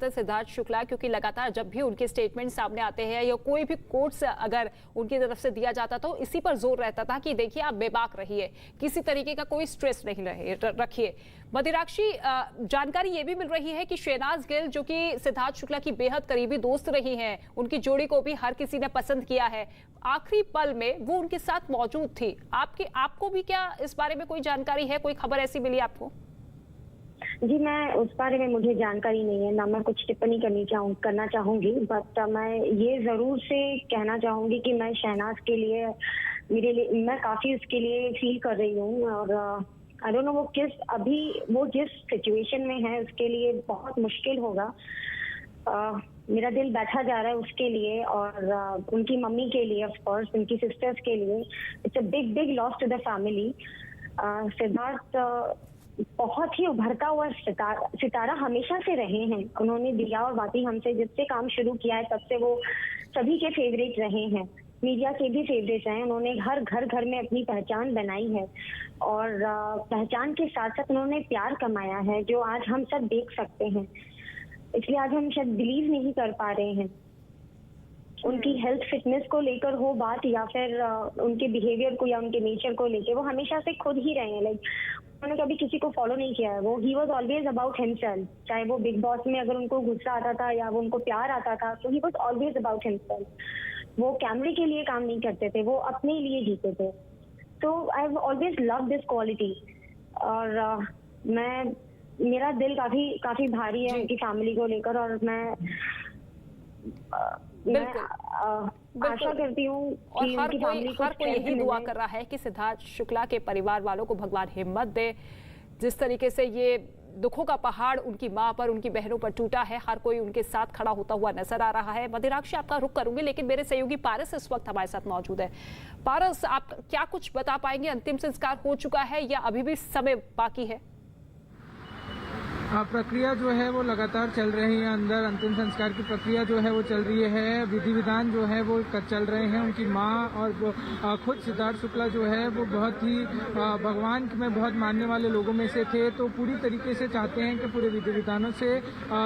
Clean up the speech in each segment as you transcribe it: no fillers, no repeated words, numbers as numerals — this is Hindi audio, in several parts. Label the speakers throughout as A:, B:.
A: सिद्धार्थ शुक्ला, क्योंकि लगातार जब भी उनके स्टेटमेंट सामने आते हैं या कोई भी कोट्स अगर उनकी तरफ से दिया जाता तो इसी पर जोर रहता था कि देखिए आप बेबाक रहिए, किसी तरीके का कोई स्ट्रेस नहीं रखिए। मदिराक्षी, जानकारी ये भी मिल रही है कि शहनाज गिल जो कि सिद्धार्थ शुक्ला की बेहद करीबी दोस्त रही हैं, उनकी जोड़ी को भी हर किसी ने पसंद किया है, आखिरी पल में वो उनके साथ मौजूद थी। आपको भी क्या इस बारे में कोई जानकारी है, कोई खबर ऐसी मिली आपको?
B: जी, मैं उस बारे में मुझे जानकारी नहीं है, ना मैं कुछ टिप्पणी करना चाहूंगी, बट मैं ये जरूर से कहना चाहूंगी कि मैं शहनाज के लिए मैं काफी उसके लिए फील कर रही हूँ। और आई डोंट नो वो जिस सिचुएशन में है उसके लिए बहुत मुश्किल होगा। मेरा दिल बैठा जा रहा है उसके लिए और उनकी मम्मी के लिए, ऑफ कोर्स उनकी सिस्टर्स के लिए। It's a big loss to the family. Siddharth बहुत ही उभरता हुआ सितारा हमेशा से रहे हैं। उन्होंने दिया और बाकी हमसे जब से काम शुरू किया है तब से वो सभी के फेवरेट रहे हैं, मीडिया के भी फेवरेट रहे हैं। उन्होंने हर घर में अपनी पहचान बनाई है और पहचान के साथ साथ उन्होंने प्यार कमाया है जो आज हम सब देख सकते हैं। इसलिए आज हम शायद बिलीव नहीं कर पा रहे हैं। उनकी हेल्थ फिटनेस को लेकर हो बात या फिर उनके बिहेवियर को या उनके नेचर को लेकर, वो हमेशा से खुद ही रहे हैं। लाइक उन्होंने कभी किसी को फॉलो नहीं किया है। वो he was always about himself. चाहे वो बिग बॉस में अगर उनको गुस्सा आता था या वो उनको प्यार आता था तो he was always about himself. वो कैमरे के लिए काम नहीं करते थे, वो अपने लिए जीते थे। तो I have always love this quality. और मेरा दिल काफी भारी है उनकी फैमिली को लेकर। और मैं आशा करती हूँ कि
A: हर कोई यही दुआ कर रहा है कि सिद्धार्थ शुक्ला के परिवार वालों को भगवान हिम्मत दे। जिस तरीके से ये दुखों का पहाड़ उनकी मां पर, उनकी बहनों पर टूटा है, हर कोई उनके साथ खड़ा होता हुआ नजर आ रहा है। मदिराक्षी, आपका रुख करूंगी, लेकिन मेरे सहयोगी पारस इस वक्त हमारे साथ मौजूद है। पारस, आप क्या कुछ बता पाएंगे? अंतिम संस्कार हो चुका है या अभी भी समय बाकी है?
C: प्रक्रिया जो है वो लगातार चल रही है। अंदर अंतिम संस्कार की प्रक्रिया जो है वो चल रही है। विधि विधान जो है वो चल रहे हैं। उनकी माँ और खुद सिद्धार्थ शुक्ला जो है वो बहुत ही भगवान में बहुत मानने वाले लोगों में से थे, तो पूरी तरीके से चाहते हैं कि पूरे विधि विधानों से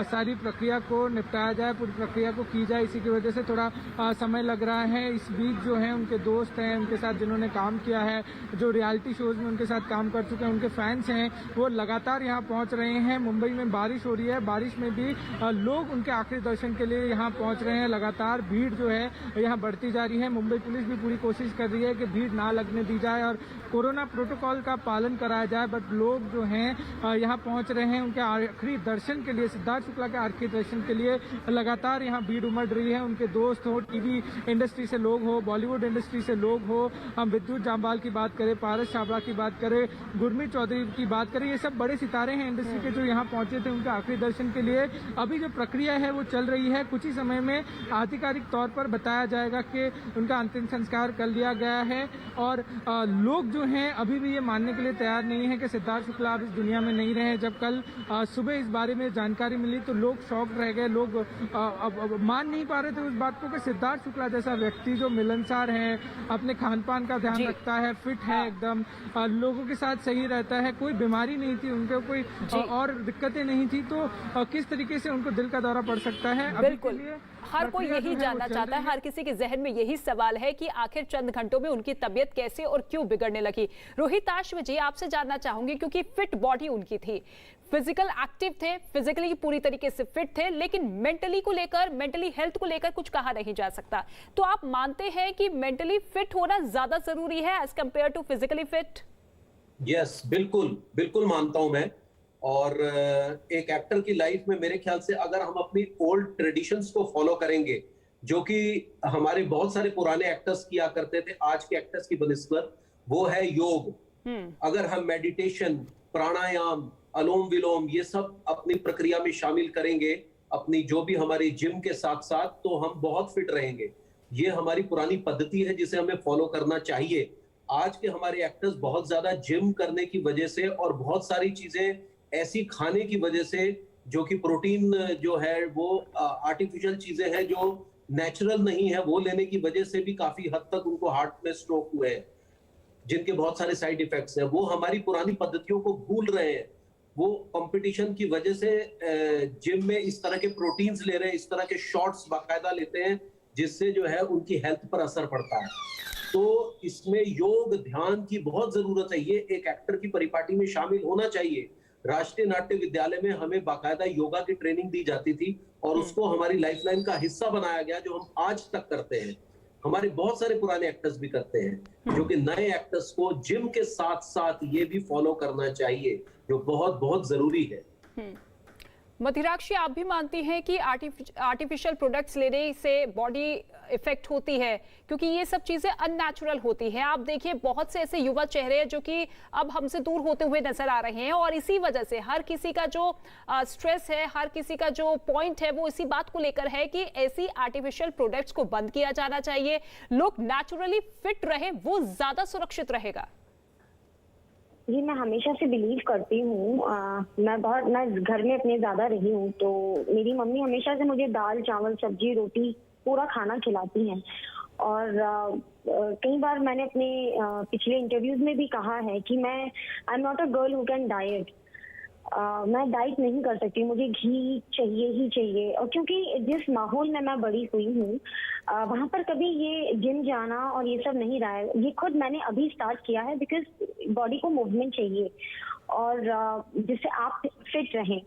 C: सारी प्रक्रिया को निपटाया जाए, पूरी प्रक्रिया को की जाए। इसी की वजह से थोड़ा समय लग रहा है। इस बीच जो है उनके दोस्त हैं, उनके साथ जिन्होंने काम किया है, जो रियलिटी शोज में उनके साथ काम कर चुके हैं, उनके फैंस हैं, वो लगातार यहाँ पहुँच रहे हैं। मुंबई में बारिश हो रही है, बारिश में भी लोग उनके आखिरी दर्शन के लिए यहाँ पहुंच रहे हैं। लगातार भीड़ जो है यहाँ बढ़ती जा रही है। मुंबई पुलिस भी पूरी कोशिश कर रही है कि भीड़ ना लगने दी जाए और कोरोना प्रोटोकॉल का पालन कराया जाए, बट लोग जो हैं यहाँ पहुंच रहे हैं उनके आखिरी दर्शन के लिए, सिद्धार्थ शुक्ला के आखिरी दर्शन के लिए। लगातार यहाँ भीड़ उमड़ रही है। उनके दोस्त हो, टीवी इंडस्ट्री से लोग हो, बॉलीवुड इंडस्ट्री से लोग हो, हम विद्युत जामवाल की बात करें, पारस छाबड़ा की बात करें, गुरमीत चौधरी की बात करें, ये सब बड़े सितारे हैं इंडस्ट्री के जो यहाँ पहुंचे थे उनके आखिरी दर्शन के लिए। अभी जो प्रक्रिया है वो चल रही है। कुछ ही समय में आधिकारिक तौर पर बताया जाएगा कि उनका अंतिम संस्कार कर लिया गया है। और लोग जो हैं अभी भी ये मानने के लिए तैयार नहीं है कि सिद्धार्थ शुक्ला अब इस दुनिया में नहीं रहे। जब कल सुबह इस बारे में जानकारी मिली तो लोग शॉक रह गए। लोग मान नहीं पा रहे थे उस बात को कि सिद्धार्थ शुक्ला जैसा व्यक्ति जो मिलनसार है, अपने खान पान का ध्यान रखता है, फिट है एकदम, लोगों के साथ सही रहता है, कोई बीमारी नहीं थी उनको, कोई और दिक्कतें नहीं थी, तो किस तरीके से उनको दिल का दौरा पड़ सकता है?
A: बिल्कुल, हर कोई यही जानना चाहता है। हर किसी के जहन में यही सवाल है कि आखिर चंद घंटों में उनकी तबीयत कैसे और क्यों बिगड़ने लगी। रोहिताश जी, आपसे जानना चाहूंगी, क्योंकि फिट बॉडी उनकी थी, फिजिकल एक्टिव थे, फिजिकली पूरी तरीके से फिट थे, लेकिन मेंटली हेल्थ को लेकर कुछ कहा नहीं जा सकता। तो आप मानते हैं कि मेंटली फिट होना ज्यादा जरूरी है as compare to physically fit?
D: Yes, बिल्कुल मानता हूं मैं। और एक एक्टर की लाइफ में मेरे ख्याल से अगर हम अपनी ओल्ड ट्रेडिशंस को फॉलो करेंगे, जो कि हमारे बहुत सारे पुराने एक्टर्स किया करते थे आज के एक्टर्स की बनिस्बत, वो है योग। अगर हम मेडिटेशन, प्राणायाम, अनुलोम विलोम ये सब अपनी प्रक्रिया में शामिल करेंगे, अपनी जो भी हमारी जिम के साथ साथ, तो हम बहुत फिट रहेंगे। ये हमारी पुरानी पद्धति है जिसे हमें फॉलो करना चाहिए। आज के हमारे एक्टर्स बहुत ज्यादा जिम करने की वजह से और बहुत सारी चीजें ऐसी खाने की वजह से, जो कि प्रोटीन जो है वो आर्टिफिशियल चीजें हैं जो नेचुरल नहीं है, वो लेने की वजह से भी काफी हद तक उनको हार्ट में स्ट्रोक हुए हैं, जिनके बहुत सारे साइड इफेक्ट्स हैं। वो हमारी पुरानी पद्धतियों को भूल रहे हैं। वो कंपटीशन की वजह से जिम में इस तरह के प्रोटीन्स ले रहे हैं, इस तरह के शॉट्स बाकायदा लेते हैं, जिससे जो है उनकी हेल्थ पर असर पड़ता है। तो इसमें योग ध्यान की बहुत जरूरत है। ये एक एक्टर की परिपाटी में शामिल होना चाहिए। राष्ट्रीय नाट्य विद्यालय में हमें बाकायदा योगा की ट्रेनिंग दी जाती थी और उसको हमारी लाइफलाइन का हिस्सा बनाया गया, जो हम आज तक करते हैं। हमारे बहुत सारे पुराने एक्टर्स भी करते हैं, जो कि नए एक्टर्स को जिम के साथ साथ ये भी फॉलो करना चाहिए, जो बहुत बहुत जरूरी है।
A: मदिराक्षी, आप भी मानती हैं कि आर्टिफिशियल प्रोडक्ट्स लेने से बॉडी इफेक्ट होती है, क्योंकि ये सब चीजें अननेचुरल होती हैं। आप देखिए बहुत से ऐसे युवा चेहरे हैं जो कि अब हमसे दूर होते हुए नजर आ रहे हैं, और इसी वजह से हर किसी का जो स्ट्रेस है, हर किसी का जो पॉइंट है, वो इसी बात को लेकर है कि ऐसी आर्टिफिशियल प्रोडक्ट्स को बंद किया जाना चाहिए। लोग नेचुरली फिट रहे, वो ज्यादा सुरक्षित रहेगा।
B: जी, मैं हमेशा से बिलीव करती हूँ। मैं घर में अपने ज्यादा रही हूँ, तो मेरी मम्मी हमेशा से मुझे दाल चावल सब्जी रोटी पूरा खाना खिलाती हैं। और कई बार मैंने अपने पिछले इंटरव्यूज में भी कहा है कि I am not a girl who can diet. मैं डाइट नहीं कर सकती, मुझे घी चाहिए ही चाहिए। और क्योंकि जिस माहौल में मैं बड़ी हुई हूँ, वहां पर कभी ये जिम जाना और ये सब नहीं रहा है। ये खुद मैंने अभी स्टार्ट किया है, बिकॉज बॉडी को मूवमेंट चाहिए और जिससे आप फिट रहें।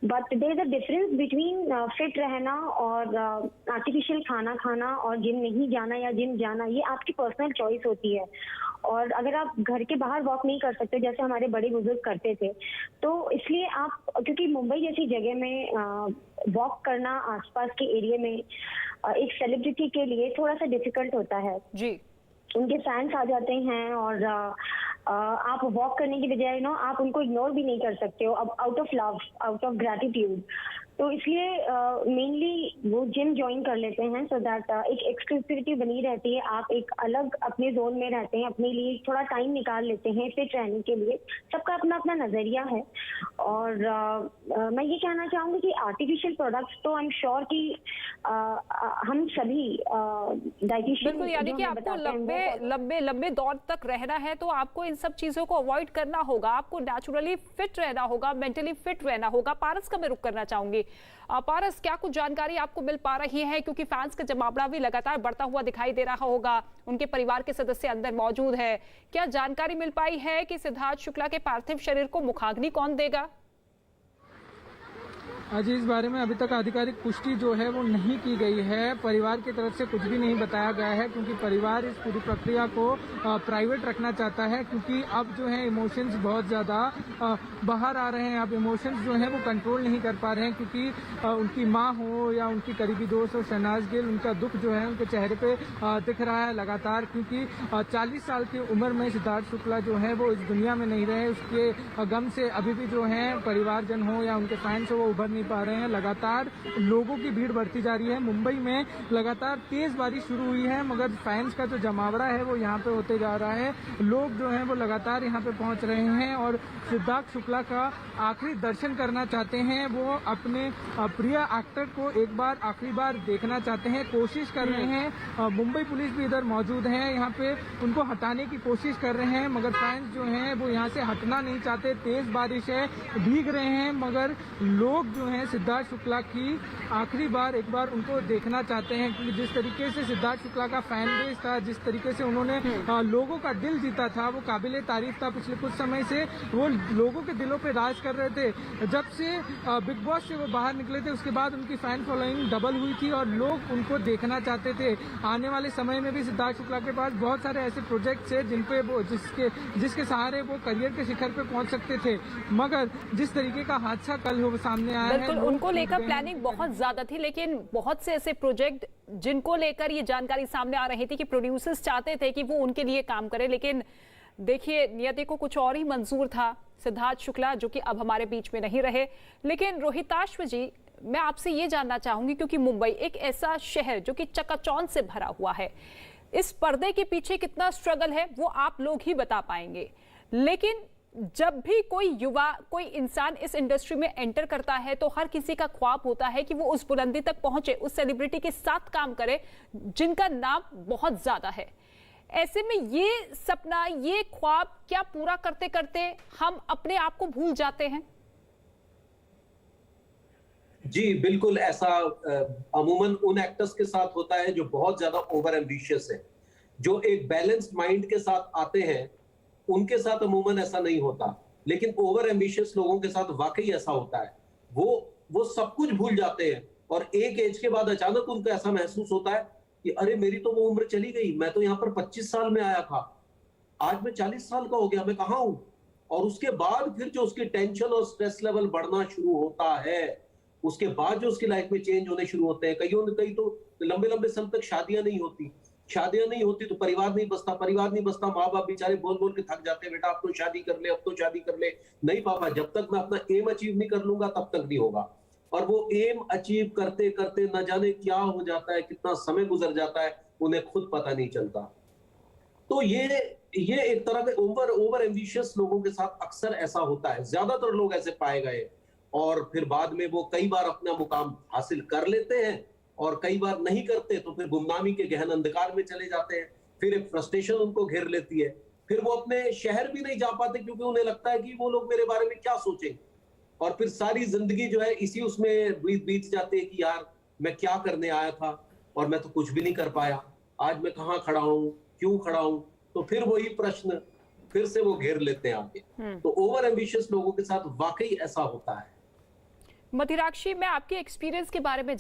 B: But there is a difference between fit रहना और आर्टिफिशियल खाना खाना और जिम नहीं जाना या जिम जाना। ये आपकी पर्सनल चॉइस होती है। और अगर आप घर के बाहर वॉक नहीं कर सकते जैसे हमारे बड़े बुजुर्ग करते थे, तो इसलिए आप, क्योंकि मुंबई जैसी जगह में वॉक करना आसपास के एरिया में एक सेलिब्रिटी के लिए थोड़ा सा डिफिकल्ट होता है जी। उनके फैंस आ जाते हैं और आप वॉक करने की बजाय आप उनको इग्नोर भी नहीं कर सकते हो, अब out of love, out of gratitude. तो इसलिए मेनली वो जिम ज्वाइन कर लेते हैं, सो दैट एक एक्सक्लूसिविटी बनी रहती है। आप एक अलग अपने जोन में रहते हैं, अपने लिए थोड़ा टाइम निकाल लेते हैं फिट रहने के लिए। सबका अपना अपना नजरिया है। और मैं ये कहना चाहूंगी कि आर्टिफिशियल प्रोडक्ट्स तो आई एम श्योर कि हम सभी डाइटिशियन,
A: बिल्कुल, यानी कि आपको लंबे दौर तक रहना है तो आपको इन सब चीजों को अवॉइड करना होगा। आपको नेचुरली फिट रहना होगा, मेंटली फिट रहना होगा। पारस का मैं रुख करना चाहूंगी। पारस, क्या कुछ जानकारी आपको मिल पा रही है, क्योंकि फैंस का जमावड़ा भी लगातार बढ़ता हुआ दिखाई दे रहा होगा, उनके परिवार के सदस्य अंदर मौजूद है। क्या जानकारी मिल पाई है कि सिद्धार्थ शुक्ला के पार्थिव शरीर को मुखाग्नि कौन देगा?
C: आज इस बारे में अभी तक आधिकारिक पुष्टि जो है वो नहीं की गई है। परिवार की तरफ से कुछ भी नहीं बताया गया है, क्योंकि परिवार इस पूरी प्रक्रिया को प्राइवेट रखना चाहता है, क्योंकि अब जो है इमोशंस बहुत ज़्यादा बाहर आ रहे हैं। अब इमोशंस जो हैं वो कंट्रोल नहीं कर पा रहे हैं, क्योंकि उनकी माँ हो या उनकी करीबी दोस्त हो शहनाज गिल, उनका दुख जो है उनके चेहरे पे दिख रहा है लगातार। क्योंकि 40 साल की उम्र में सिद्धार्थ शुक्ला जो है वो इस दुनिया में नहीं रहे, उसके गम से अभी भी जो है परिवारजन हो या उनके फैंस हो वो उभर नहीं पा रहे हैं। लगातार लोगों की भीड़ बढ़ती जा रही है। मुंबई में लगातार तेज बारिश शुरू हुई है, मगर फैंस का जो जमावड़ा है वो यहाँ पे होते जा रहा है। लोग जो हैं वो लगातार यहाँ पे पहुँच रहे हैं और सिद्धार्थ शुक्ला का आखिरी दर्शन करना चाहते हैं। वो अपने प्रिय एक्टर को एक बार आखिरी बार देखना चाहते हैं, कोशिश कर रहे हैं। मुंबई पुलिस भी इधर मौजूद है, यहाँ पे उनको हटाने की कोशिश कर रहे हैं, मगर फैंस जो हैं वो यहाँ से हटना नहीं चाहते। तेज बारिश है, भीग रहे हैं, मगर लोग जो हैं सिद्धार्थ शुक्ला की आखिरी बार एक बार उनको देखना चाहते हैं। क्योंकि जिस तरीके से सिद्धार्थ शुक्ला का फैन बेस था, जिस तरीके से उन्होंने लोगों का दिल जीता था, वो काबिले तारीफ था। पिछले कुछ समय से वो लोगों के दिलों पे राज कर रहे थे। जब से बिग बॉस से वो बाहर निकले थे, उसके बाद उनकी फैन फॉलोइंग डबल हुई थी और लोग उनको देखना चाहते थे। आने वाले समय में भी सिद्धार्थ शुक्ला के पास बहुत सारे ऐसे प्रोजेक्ट्स है जिन पे वो जिसके सहारे वो करियर के शिखर पे पहुंच सकते थे, मगर जिस तरीके का हादसा कल हो सामने आया है,
A: उनको लेकर प्लानिंग बहुत ज्यादा थी। लेकिन बहुत से ऐसे प्रोजेक्ट जिनको लेकर ये जानकारी सामने आ रही थी कि प्रोड्यूसर्स चाहते थे कि वो उनके लिए काम करे, लेकिन देखिए नियति को कुछ और ही मंजूर था। सिद्धार्थ शुक्ला जो कि अब हमारे बीच में नहीं रहे। लेकिन रोहिताश्व जी, मैं आपसे ये जानना चाहूंगी, क्योंकि मुंबई एक ऐसा शहर जो कि चकाचौंध से भरा हुआ है, इस पर्दे के पीछे कितना स्ट्रगल है वो आप लोग ही बता पाएंगे। लेकिन जब भी कोई युवा, कोई इंसान इस इंडस्ट्री में एंटर करता है तो हर किसी का ख्वाब होता है कि वो उस बुलंदी तक पहुंचे, उस सेलिब्रिटी के साथ काम करे जिनका नाम बहुत ज्यादा है। ऐसे में ये सपना, ये ख्वाब क्या पूरा करते करते हम अपने आप को भूल जाते हैं?
D: जी, बिल्कुल ऐसा अमूमन उन एक्टर्स के साथ होता है जो बहुत ज्यादा ओवर एम्बिशियस है। जो एक बैलेंस्ड माइंड के साथ आते हैं, उनके साथ अमूमन ऐसा नहीं होता। लेकिन ओवर एम्बिशियस लोगों के साथ वाकई ऐसा होता है। वो सब कुछ भूल जाते हैं और एक एज के बाद अचानक उनको ऐसा महसूस होता है कि अरे मेरी तो वो उम्र चली गई, मैं तो यहाँ पर 25 साल में आया था, आज मैं 40 साल का हो गया, मैं कहाँ हूँ? और उसके बाद फिर जो उसकी टेंशन और स्ट्रेस लेवल बढ़ना शुरू होता है, उसके बाद जो उसकी लाइफ में चेंज होने शुरू होते हैं। कई तो लंबे लंबे समय तक शादियां नहीं होती तो परिवार नहीं बसता, माँ बाप बेचारे बोल बोल के थक जाते हैं, बेटा अब तो शादी कर ले, अब तो शादी कर ले। नहीं पापा, जब तक मैं अपना एम अचीव नहीं कर लूंगा तब तक नहीं होगा। और वो एम अचीव करते करते न जाने क्या हो जाता है, कितना समय गुजर जाता है, उन्हें खुद पता नहीं चलता। तो ये एक तरह के ओवर एम्बिशियस लोगों के साथ अक्सर ऐसा होता है, ज्यादातर लोग ऐसे पाए गए। और फिर बाद में वो कई बार अपना मुकाम हासिल कर लेते हैं और कई बार नहीं करते, तो फिर गुमनामी के गहन अंधकार में चले जाते हैं। फिर एक फ्रस्ट्रेशन उनको घेर लेती है, फिर वो अपने शहर भी नहीं जा पाते क्योंकि उन्हें लगता है कि वो लोग मेरे बारे में क्या सोचेंगे। और फिर सारी जिंदगी जो है इसी उसमें बीत जाती है कि यार मैं क्या करने आया था और मैं तो कुछ भी नहीं कर पाया, आज मैं कहाँ खड़ा हूँ, क्यों खड़ा हूँ। तो फिर वही प्रश्न फिर से वो घेर लेते हैं आगे। तो ओवर एम्बिशियस लोगों के साथ वाकई ऐसा होता है।
A: मदिराक्षी, मैं आपके एक्सपीरियंस के बारे में